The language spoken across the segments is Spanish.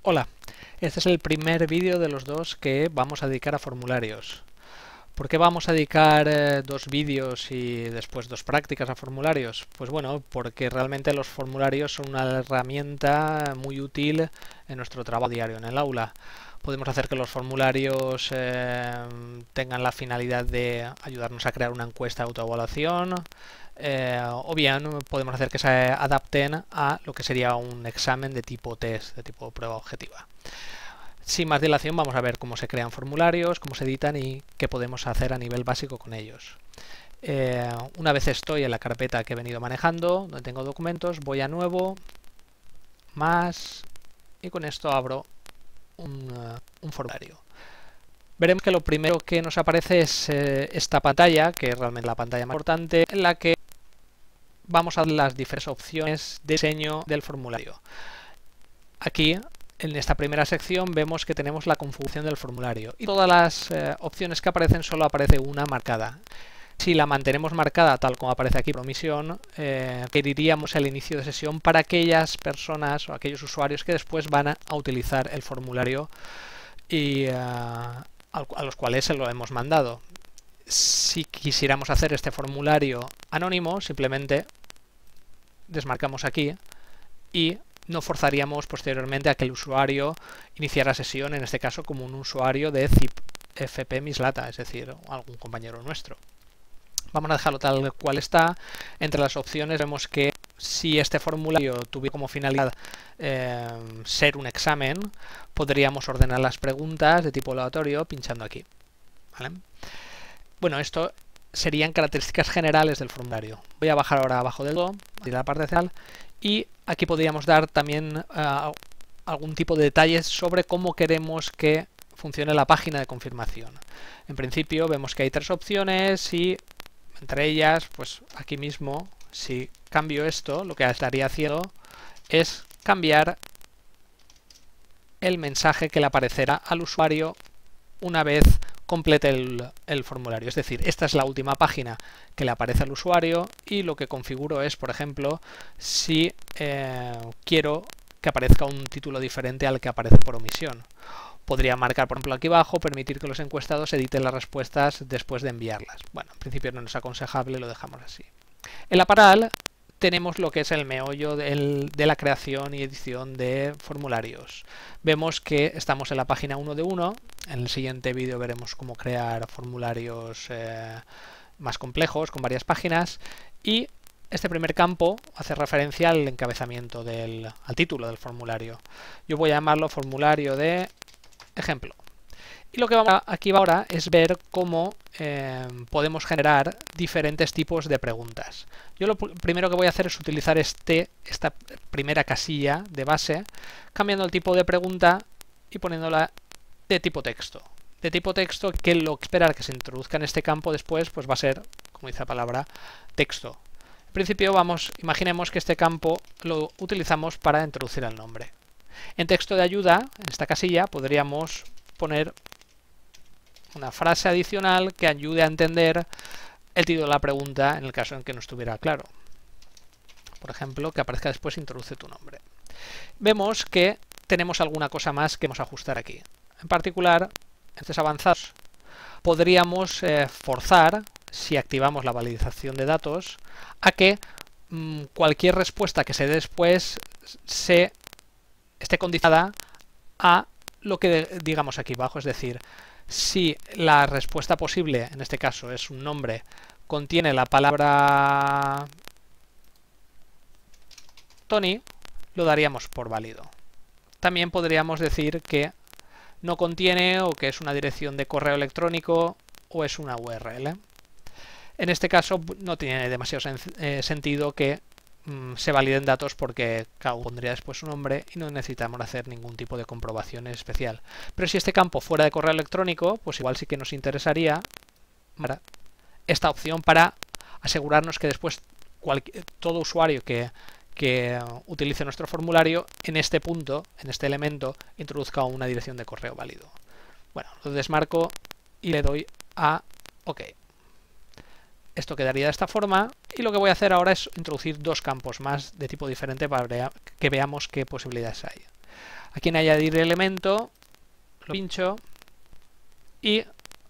Hola, este es el primer vídeo de los dos que vamos a dedicar a formularios. ¿Por qué vamos a dedicar dos vídeos y después dos prácticas a formularios? Pues bueno, porque realmente los formularios son una herramienta muy útil en nuestro trabajo diario en el aula. Podemos hacer que los formularios tengan la finalidad de ayudarnos a crear una encuesta de autoevaluación, o bien podemos hacer que se adapten a lo que sería un examen de tipo test, de tipo prueba objetiva. Sin más dilación, vamos a ver cómo se crean formularios, cómo se editan y qué podemos hacer a nivel básico con ellos. Una vez estoy en la carpeta que he venido manejando, donde tengo documentos, voy a Nuevo, Más, y con esto abro un formulario. Veremos que lo primero que nos aparece es esta pantalla, que es realmente la pantalla más importante, en la que vamos a ver las diferentes opciones de diseño del formulario. Aquí, en esta primera sección, vemos que tenemos la configuración del formulario y todas las opciones que aparecen solo aparece una marcada. Si la mantenemos marcada tal como aparece aquí por omisión, pediríamos el inicio de sesión para aquellas personas o aquellos usuarios que después van a utilizar el formulario y a los cuales se lo hemos mandado. Si quisiéramos hacer este formulario anónimo, simplemente desmarcamos aquí y no forzaríamos posteriormente a que el usuario iniciara sesión, en este caso como un usuario de zip fp mislata, es decir, algún compañero nuestro. Vamos a dejarlo tal cual está. Entre las opciones vemos que si este formulario tuviera como finalidad ser un examen, podríamos ordenar las preguntas de tipo aleatorio pinchando aquí. ¿Vale? Bueno, esto serían características generales del formulario. Voy a bajar ahora abajo del todo, de la parte final, y aquí podríamos dar también algún tipo de detalles sobre cómo queremos que funcione la página de confirmación. En principio vemos que hay tres opciones y entre ellas, pues aquí mismo, si cambio esto, lo que estaría haciendo es cambiar el mensaje que le aparecerá al usuario una vez complete el formulario. Es decir, esta es la última página que le aparece al usuario y lo que configuro es, por ejemplo, si quiero que aparezca un título diferente al que aparece por omisión. Podría marcar, por ejemplo, aquí abajo, permitir que los encuestados editen las respuestas después de enviarlas. Bueno, en principio no es aconsejable, lo dejamos así. En la paral tenemos lo que es el meollo de la creación y edición de formularios. Vemos que estamos en la página 1 de 1. En el siguiente vídeo veremos cómo crear formularios más complejos, con varias páginas. Y este primer campo hace referencia al encabezamiento, al título del formulario. Yo voy a llamarlo formulario de ejemplo. Y lo que vamos aquí ahora es ver cómo podemos generar diferentes tipos de preguntas. Yo lo primero que voy a hacer es utilizar esta primera casilla de base, cambiando el tipo de pregunta y poniéndola de tipo texto. De tipo texto que lo que esperar que se introduzca en este campo después pues va a ser, como dice la palabra, texto. En principio imaginemos que este campo lo utilizamos para introducir el nombre. En texto de ayuda, en esta casilla, podríamos poner una frase adicional que ayude a entender el título de la pregunta en el caso en que no estuviera claro. Por ejemplo, que aparezca después introduce tu nombre. Vemos que tenemos alguna cosa más que vamos a ajustar aquí. En particular, en estos avanzados, podríamos forzar, si activamos la validación de datos, a que cualquier respuesta que se dé después esté condicionada a lo que digamos aquí abajo, es decir, si la respuesta posible, en este caso es un nombre, contiene la palabra Tony, lo daríamos por válido. También podríamos decir que no contiene o que es una dirección de correo electrónico o es una URL. En este caso no tiene demasiado sentido que se validen datos porque cada uno pondría después su nombre y no necesitamos hacer ningún tipo de comprobación especial. Pero si este campo fuera de correo electrónico, pues igual sí que nos interesaría esta opción para asegurarnos que después todo usuario que utilice nuestro formulario en este punto, en este elemento, introduzca una dirección de correo válido. Bueno, lo desmarco y le doy a OK. Esto quedaría de esta forma y lo que voy a hacer ahora es introducir dos campos más de tipo diferente para que veamos qué posibilidades hay. Aquí en añadir elemento, lo pincho y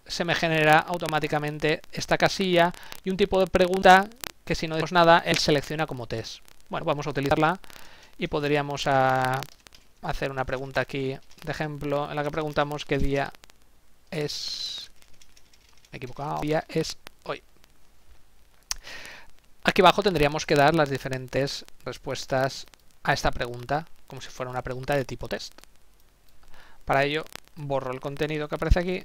se me genera automáticamente esta casilla y un tipo de pregunta que si no decimos nada, él selecciona como test. Bueno, vamos a utilizarla y podríamos hacer una pregunta aquí de ejemplo en la que preguntamos qué día es... Me he equivocado. ¿Qué día es hoy? Aquí abajo tendríamos que dar las diferentes respuestas a esta pregunta, como si fuera una pregunta de tipo test. Para ello, borro el contenido que aparece aquí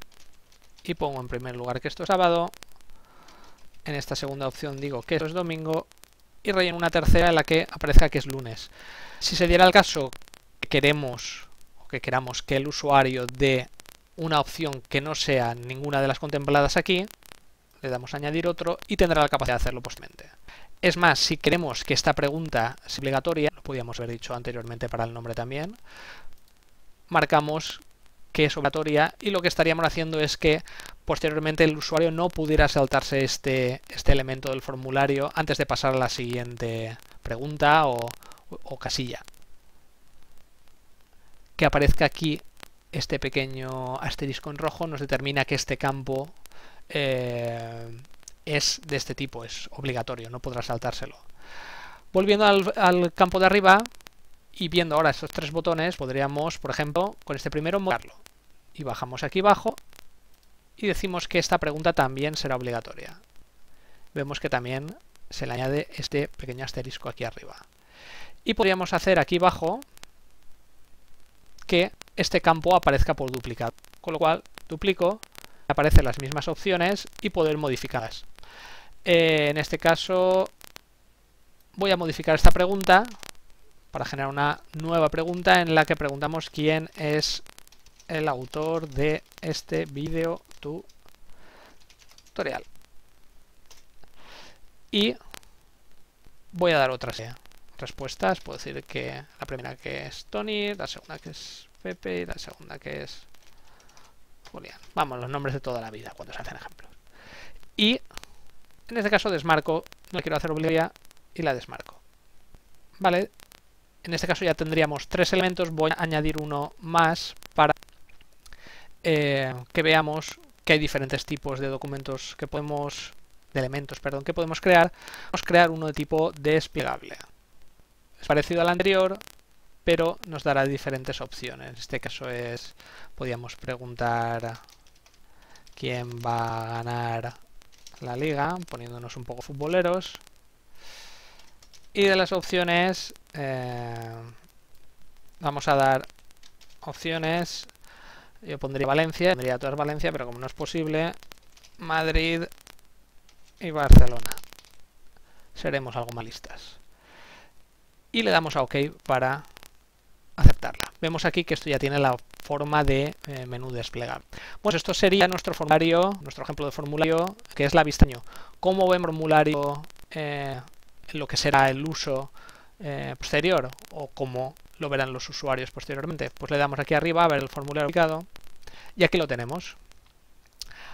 y pongo en primer lugar que esto es sábado. En esta segunda opción digo que esto es domingo y relleno una tercera en la que aparezca que es lunes. Si se diera el caso que queremos o que queramos que el usuario dé una opción que no sea ninguna de las contempladas aquí, le damos a añadir otro y tendrá la capacidad de hacerlo posteriormente. Es más, si queremos que esta pregunta sea obligatoria, lo podíamos haber dicho anteriormente para el nombre también, marcamos que es obligatoria y lo que estaríamos haciendo es que posteriormente el usuario no pudiera saltarse este elemento del formulario antes de pasar a la siguiente pregunta o casilla. Que aparezca aquí este pequeño asterisco en rojo nos determina que este campo es de este tipo, es obligatorio, no podrá saltárselo. Volviendo al campo de arriba y viendo ahora estos tres botones, podríamos, por ejemplo, con este primero modificarlo. Y bajamos aquí abajo y decimos que esta pregunta también será obligatoria. Vemos que también se le añade este pequeño asterisco aquí arriba. Y podríamos hacer aquí abajo que este campo aparezca por duplicado. Con lo cual, duplico, aparecen las mismas opciones y poder modificarlas. En este caso, voy a modificar esta pregunta para generar una nueva pregunta en la que preguntamos quién es el autor de este vídeo tutorial. Y voy a dar otras respuestas. Puedo decir que la primera que es Tony, la segunda que es Pepe y la segunda que es Julián. Vamos, los nombres de toda la vida cuando se hacen ejemplos. Y en este caso desmarco, no quiero hacer obligatoria y la desmarco. Vale, en este caso ya tendríamos tres elementos, voy a añadir uno más para que veamos que hay diferentes tipos de documentos que podemos, de elementos, perdón, que podemos crear. Vamos a crear uno de tipo desplegable. Es parecido al anterior, pero nos dará diferentes opciones. En este caso es, podríamos preguntar quién va a ganar la liga, poniéndonos un poco futboleros. Y de las opciones vamos a dar opciones. Yo pondría Valencia, pondría todas Valencia, pero como no es posible, Madrid y Barcelona. Seremos algo malistas. Y le damos a OK para aceptarla. Vemos aquí que esto ya tiene la forma de menú desplegable. Pues esto sería nuestro formulario, nuestro ejemplo de formulario, que es la vista. ¿Cómo vemos el formulario lo que será el uso posterior o cómo lo verán los usuarios posteriormente? Pues le damos aquí arriba a ver el formulario aplicado y aquí lo tenemos.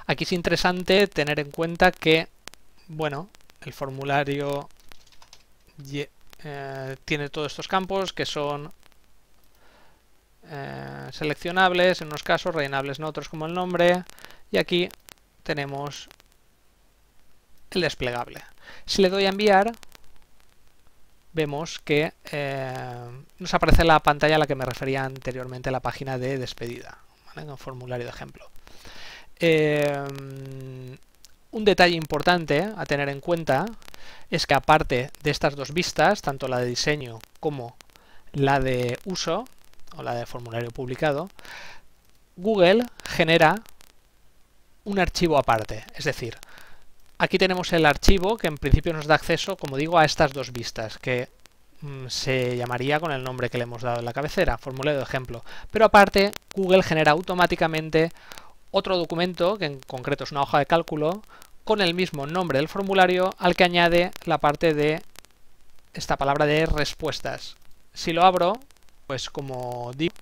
Aquí es interesante tener en cuenta que, bueno, el formulario tiene todos estos campos que son seleccionables en unos casos, rellenables en otros, como el nombre, y aquí tenemos el desplegable. Si le doy a enviar, vemos que nos aparece la pantalla a la que me refería anteriormente, la página de despedida, ¿vale? Un formulario de ejemplo. Un detalle importante a tener en cuenta es que aparte de estas dos vistas, tanto la de diseño como la de uso, o la de formulario publicado, Google genera un archivo aparte. Es decir, aquí tenemos el archivo que en principio nos da acceso, como digo, a estas dos vistas, que se llamaría con el nombre que le hemos dado en la cabecera, formulario de ejemplo. Pero aparte, Google genera automáticamente otro documento, que en concreto es una hoja de cálculo, con el mismo nombre del formulario, al que añade la parte de esta palabra de respuestas. Si lo abro, pues como digo,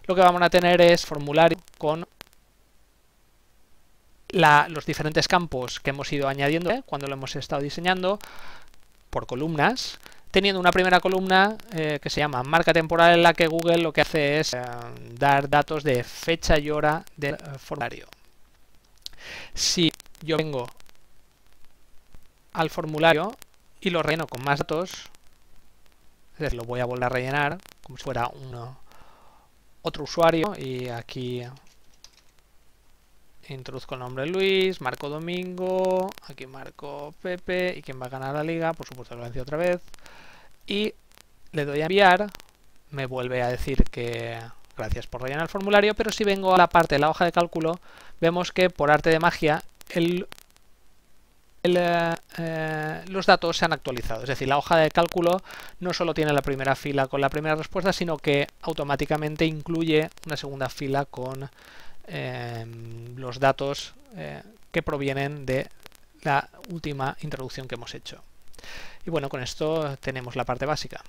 lo que vamos a tener es formulario con los diferentes campos que hemos ido añadiendo cuando lo hemos estado diseñando por columnas, teniendo una primera columna que se llama marca temporal, en la que Google lo que hace es dar datos de fecha y hora del formulario. Si yo vengo al formulario y lo relleno con más datos, es decir, lo voy a volver a rellenar como si fuera otro usuario, y aquí introduzco el nombre Luis, marco Domingo, aquí marco Pepe, y quien va a ganar la liga, por supuesto Valencia otra vez, y le doy a enviar, me vuelve a decir que gracias por rellenar el formulario, pero si vengo a la parte de la hoja de cálculo, vemos que por arte de magia los datos se han actualizado. Es decir, la hoja de cálculo no solo tiene la primera fila con la primera respuesta, sino que automáticamente incluye una segunda fila con los datos que provienen de la última introducción que hemos hecho. Y bueno, con esto tenemos la parte básica.